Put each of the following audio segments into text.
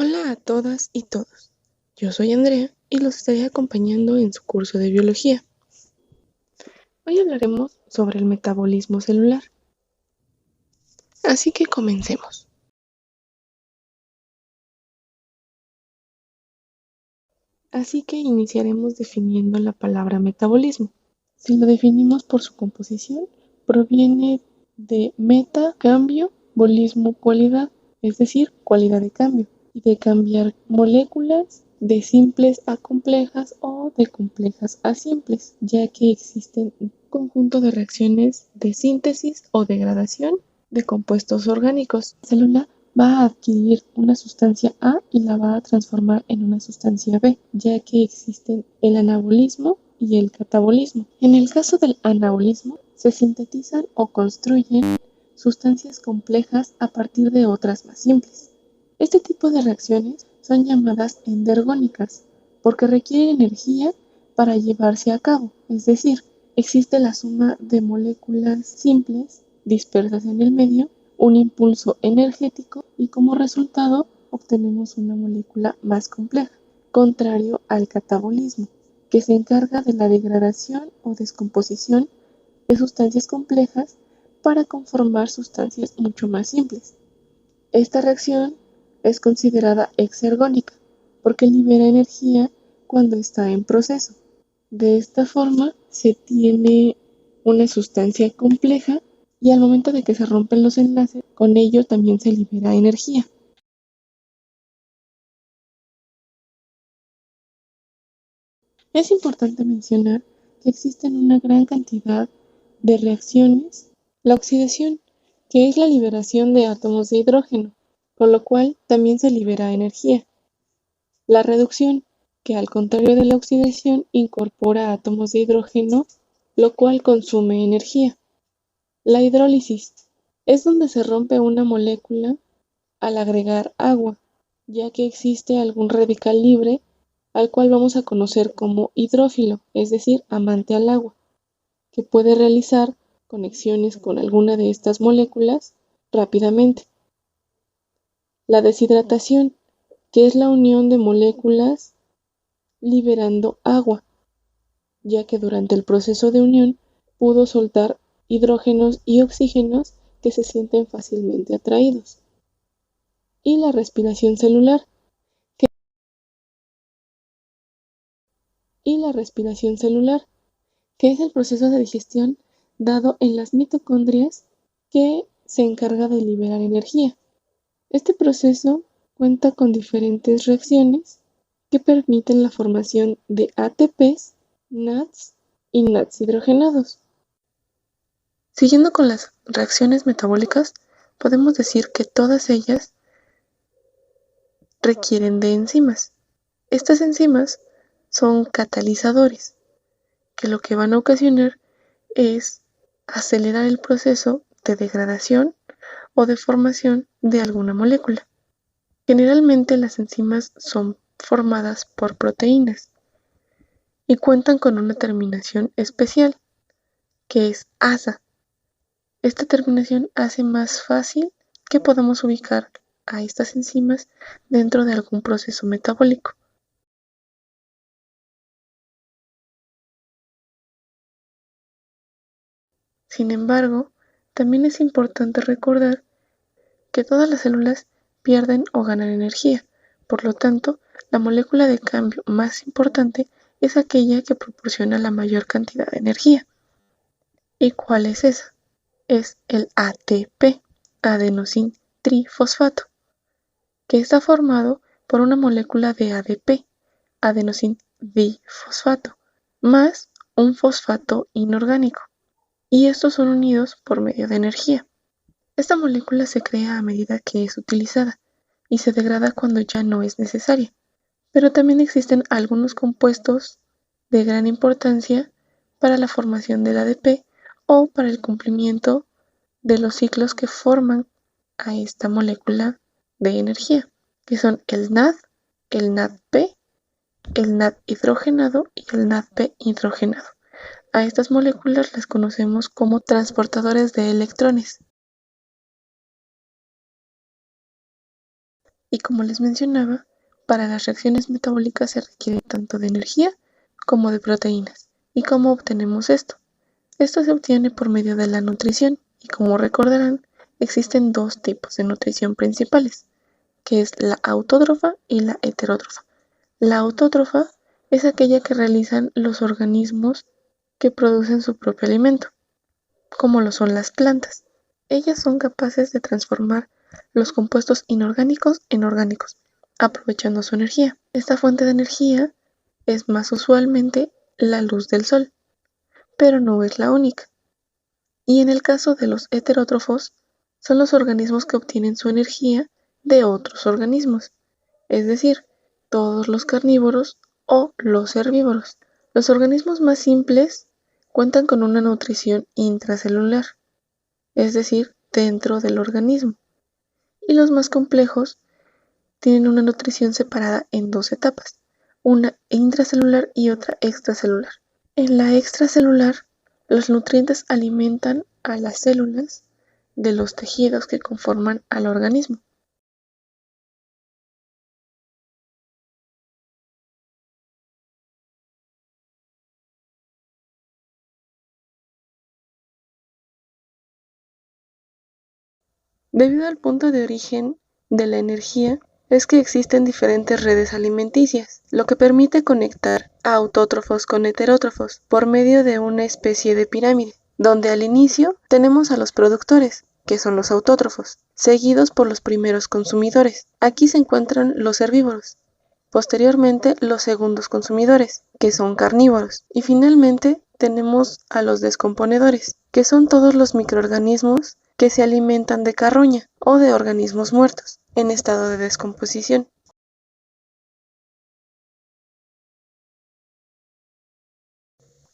Hola a todas y todos. Yo soy Andrea y los estaré acompañando en su curso de biología. Hoy hablaremos sobre el metabolismo celular. Así que comencemos. Así que iniciaremos definiendo la palabra metabolismo. Si lo definimos por su composición, proviene de meta, cambio, bolismo, cualidad, es decir, cualidad de cambio, y de cambiar moléculas de simples a complejas o de complejas a simples, ya que existen un conjunto de reacciones de síntesis o degradación de compuestos orgánicos. La célula va a adquirir una sustancia A y la va a transformar en una sustancia B, ya que existen el anabolismo y el catabolismo. En el caso del anabolismo, se sintetizan o construyen sustancias complejas a partir de otras más simples. Este tipo de reacciones son llamadas endergónicas porque requieren energía para llevarse a cabo, es decir, existe la suma de moléculas simples dispersas en el medio, un impulso energético y como resultado obtenemos una molécula más compleja, contrario al catabolismo, que se encarga de la degradación o descomposición de sustancias complejas para conformar sustancias mucho más simples. Esta reacción es considerada exergónica porque libera energía cuando está en proceso. De esta forma se tiene una sustancia compleja y al momento de que se rompen los enlaces, con ello también se libera energía. Es importante mencionar que existen una gran cantidad de reacciones. La oxidación, que es la liberación de átomos de hidrógeno, con lo cual también se libera energía. La reducción, que al contrario de la oxidación incorpora átomos de hidrógeno, lo cual consume energía. La hidrólisis es donde se rompe una molécula al agregar agua, ya que existe algún radical libre al cual vamos a conocer como hidrófilo, es decir, amante al agua, que puede realizar conexiones con alguna de estas moléculas rápidamente. La deshidratación, que es la unión de moléculas liberando agua, ya que durante el proceso de unión pudo soltar hidrógenos y oxígenos que se sienten fácilmente atraídos. Y la respiración celular, que es el proceso de digestión dado en las mitocondrias que se encarga de liberar energía. Este proceso cuenta con diferentes reacciones que permiten la formación de ATPs, NADs y NADs hidrogenados. Siguiendo con las reacciones metabólicas, podemos decir que todas ellas requieren de enzimas. Estas enzimas son catalizadores, que lo que van a ocasionar es acelerar el proceso de degradación o de formación de alguna molécula. Generalmente las enzimas son formadas por proteínas y cuentan con una terminación especial, que es asa. Esta terminación hace más fácil que podamos ubicar a estas enzimas dentro de algún proceso metabólico. Sin embargo, también es importante recordar que todas las células pierden o ganan energía. Por lo tanto, la molécula de cambio más importante es aquella que proporciona la mayor cantidad de energía. ¿Y cuál es esa? Es el ATP, adenosín trifosfato, que está formado por una molécula de ADP, adenosín difosfato, más un fosfato inorgánico, y estos son unidos por medio de energía. Esta molécula se crea a medida que es utilizada y se degrada cuando ya no es necesaria, pero también existen algunos compuestos de gran importancia para la formación del ADP o para el cumplimiento de los ciclos que forman a esta molécula de energía, que son el NAD, el NADP, el NAD hidrogenado y el NADP hidrogenado. A estas moléculas las conocemos como transportadores de electrones. Y como les mencionaba, para las reacciones metabólicas se requiere tanto de energía como de proteínas. ¿Y cómo obtenemos esto? Esto se obtiene por medio de la nutrición y como recordarán, existen dos tipos de nutrición principales, que es la autótrofa y la heterótrofa. La autótrofa es aquella que realizan los organismos que producen su propio alimento, como lo son las plantas. Ellas son capaces de transformar los compuestos inorgánicos en orgánicos, aprovechando su energía. Esta fuente de energía es más usualmente la luz del sol, pero no es la única. Y en el caso de los heterótrofos, son los organismos que obtienen su energía de otros organismos, es decir, todos los carnívoros o los herbívoros. Los organismos más simples cuentan con una nutrición intracelular, es decir, dentro del organismo, y los más complejos tienen una nutrición separada en dos etapas, una intracelular y otra extracelular. En la extracelular, los nutrientes alimentan a las células de los tejidos que conforman al organismo. Debido al punto de origen de la energía, es que existen diferentes redes alimenticias, lo que permite conectar a autótrofos con heterótrofos por medio de una especie de pirámide, donde al inicio tenemos a los productores, que son los autótrofos, seguidos por los primeros consumidores. Aquí se encuentran los herbívoros, posteriormente los segundos consumidores, que son carnívoros, y finalmente tenemos a los descomponedores, que son todos los microorganismos que se alimentan de carroña o de organismos muertos en estado de descomposición.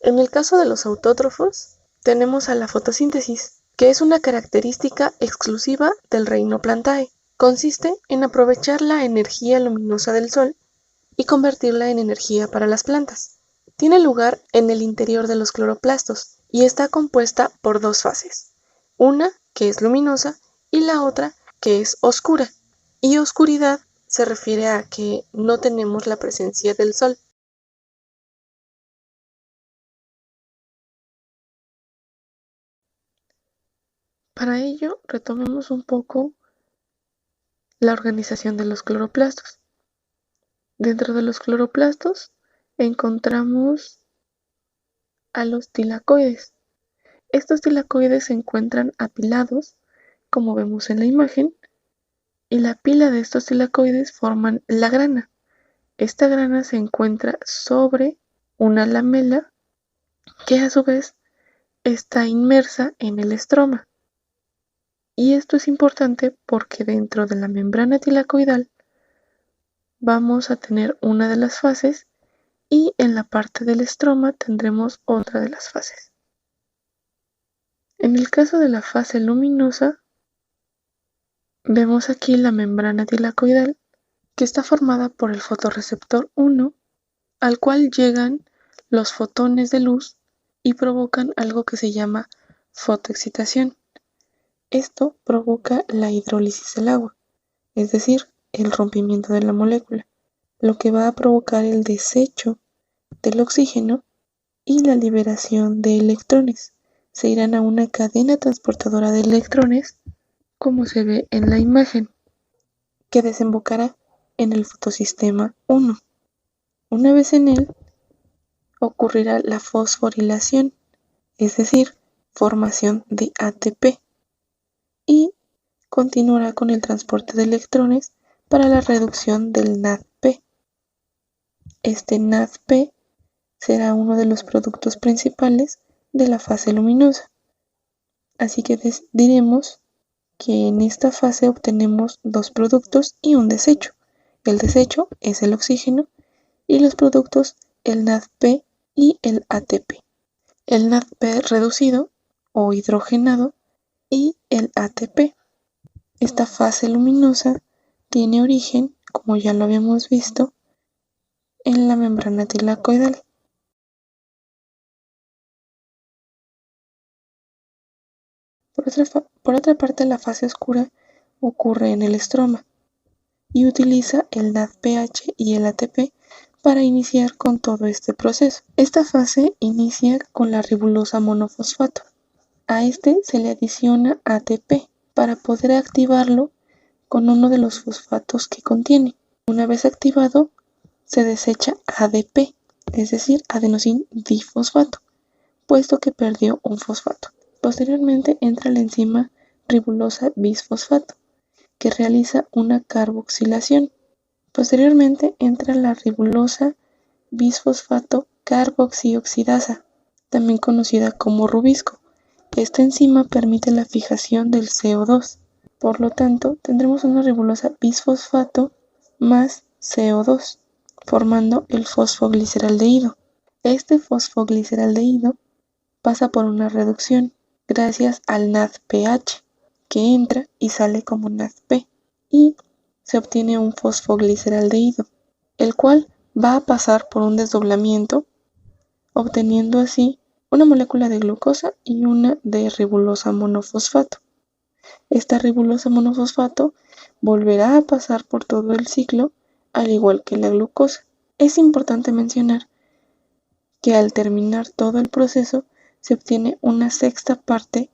En el caso de los autótrofos, tenemos a la fotosíntesis, que es una característica exclusiva del reino Plantae. Consiste en aprovechar la energía luminosa del sol y convertirla en energía para las plantas. Tiene lugar en el interior de los cloroplastos y está compuesta por dos fases, una que es luminosa y la otra que es oscura. Y oscuridad se refiere a que no tenemos la presencia del sol. Para ello, retomemos un poco la organización de los cloroplastos. Dentro de los cloroplastos encontramos a los tilacoides. Estos tilacoides se encuentran apilados, como vemos en la imagen, y la pila de estos tilacoides forman la grana. Esta grana se encuentra sobre una lamela que a su vez está inmersa en el estroma. Y esto es importante porque dentro de la membrana tilacoidal vamos a tener una de las fases y en la parte del estroma tendremos otra de las fases. En el caso de la fase luminosa, vemos aquí la membrana tilacoidal que está formada por el fotorreceptor 1, al cual llegan los fotones de luz y provocan algo que se llama fotoexcitación. Esto provoca la hidrólisis del agua, es decir, el rompimiento de la molécula, lo que va a provocar el desecho del oxígeno y la liberación de electrones. Se irán a una cadena transportadora de electrones, como se ve en la imagen, que desembocará en el fotosistema 1. Una vez en él, ocurrirá la fosforilación, es decir, formación de ATP, y continuará con el transporte de electrones para la reducción del NADP. Este NADP será uno de los productos principales de la fase luminosa. Así que diremos que en esta fase obtenemos dos productos y un desecho. El desecho es el oxígeno y los productos el NADP y el ATP. El NADP reducido o hidrogenado y el ATP. Esta fase luminosa tiene origen, como ya lo habíamos visto, en la membrana tilacoidal. Por otra parte, la fase oscura ocurre en el estroma y utiliza el NADPH y el ATP para iniciar con todo este proceso. Esta fase inicia con la ribosa monofosfato. A este se le adiciona ATP para poder activarlo con uno de los fosfatos que contiene. Una vez activado, se desecha ADP, es decir, adenosín difosfato, puesto que perdió un fosfato. Posteriormente entra la enzima ribosa bisfosfato, que realiza una carboxilación. Posteriormente entra la ribosa bisfosfato carboxioxidasa, también conocida como rubisco. Esta enzima permite la fijación del CO2. Por lo tanto, tendremos una ribosa bisfosfato más CO2, formando el fosfogliceraldehído. Este fosfogliceraldehído pasa por una reducción gracias al NADPH, que entra y sale como NADP, y se obtiene un fosfogliceraldehído, el cual va a pasar por un desdoblamiento, obteniendo así una molécula de glucosa y una de ribosa monofosfato. Esta ribosa monofosfato volverá a pasar por todo el ciclo, al igual que la glucosa. Es importante mencionar que al terminar todo el proceso se obtiene una sexta parte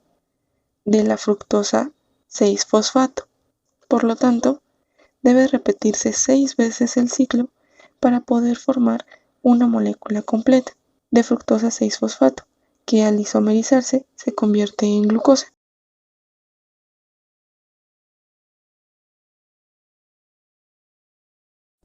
de la fructosa 6-fosfato. Por lo tanto, debe repetirse 6 veces el ciclo para poder formar una molécula completa de fructosa 6-fosfato, que al isomerizarse se convierte en glucosa.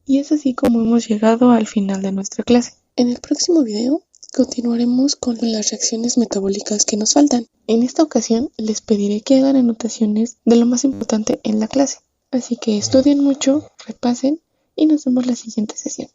Y es así como hemos llegado al final de nuestra clase. En el próximo video continuaremos con las reacciones metabólicas que nos faltan. En esta ocasión les pediré que hagan anotaciones de lo más importante en la clase. Así que estudien mucho, repasen y nos vemos la siguiente sesión.